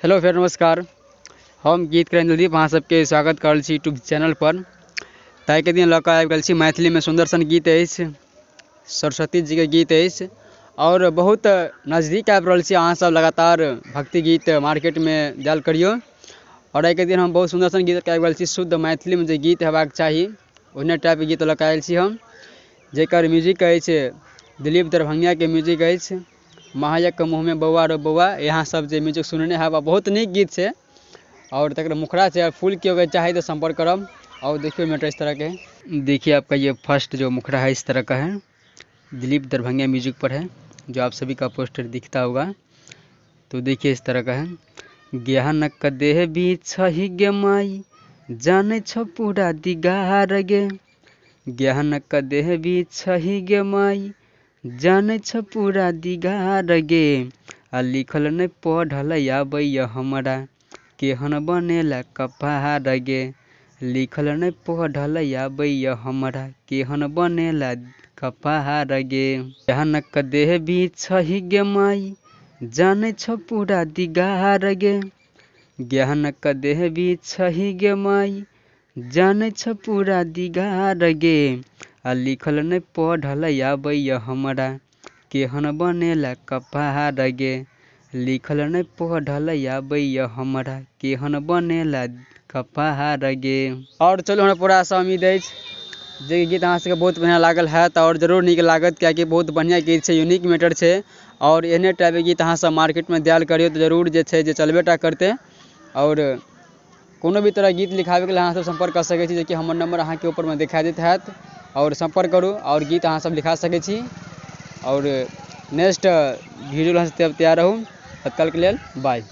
Hello फिर नमस्कार। हम गीत करेंद्रदीप अहाँ सबके स्वागत कर रहल छी यूट्यूब चैनल पर। ताहि के दिन लऽ कऽ आबि गेल छी मैथिली में सुंदर सन गीत अछि, सरस्वती जी के गीत अछि और बहुत नज़दीक आबि रहल छी। अहाँ सब लगातार भक्ति गीत मार्केट में जायल करियो और आइ के दिन हम बहुत सुंदर सन गीत आबि गेल छी। शुद्ध मैथिली में जे गीत हेबाक चाही ओहने टाइप के गीत लऽ कऽ आयल छी हम, जेकर म्यूजिक अछि दिलीप दरभंगिया के म्यूजिक अछि। महायक के मुँह में बौआ रो बौआ, यहाँ सब जे म्यूजिक सुनने हैं बहुत नीक गीत है और तक मुखरा से फुल की अगर चाहे तो संपर्क करब। और देखिए मैटर इस तरह के है, देखिए आपका ये फर्स्ट जो मुखरा है इस तरह का है, दिलीप दरभंगिया म्यूजिक पर है, जो आप सभी का पोस्टर दिखता होगा। तो देखिए इस तरह का है। ज्ञान कदेह भी छही गे माई, जाने छ पूरा दिगार गे। ज्ञान कदेह भी छही गे माई, जाने छ पूरा दिगार गे। आ लिखल नहीं पढ़ल आबैया हमरा, केहन बनेला कपार गे। लिखल नहीं पढ़ल आबैया हमरा, केहन बनेला कपार गे। ज्ञान कदेह भी छही गे माई, जाने छ पूरा दिगार गे। ज्ञान कदेह भी छही गे माई, जाने छ पूरा दिगार गे। आ लिखल नहीं पढ़ल आबैया हमरा, केहन बनेला कपार गे। लिखल नहीं पढ़ल आबैया हमरा, केहन बनेला कपार गे। और चलो हमरा पूरा आशा उम्मीद है जे गीत अहाँ सबके बहुत बढ़िया लागल हैत और जरूर नीक लागत, कियाकि बहुत बढ़िया गीत है, यूनिक मैटर है और एहने टाइप के गीत अहाँ सब मार्केट में दियाल करियो तो जरूर जे छै जे चलबेटा करते। और कोनो भी तरह गीत लिखाबे के लिए अहाँ सब संपर्क कर सके छी, जेकि हमर नंबर अहाँ के ऊपर में दिखा देत हैत और संपर्क करू और गीत अहाँ सब लिखा सके छी। और नेक्स्ट वीडियो तैयार रहू, तत्काल के लिए बाय।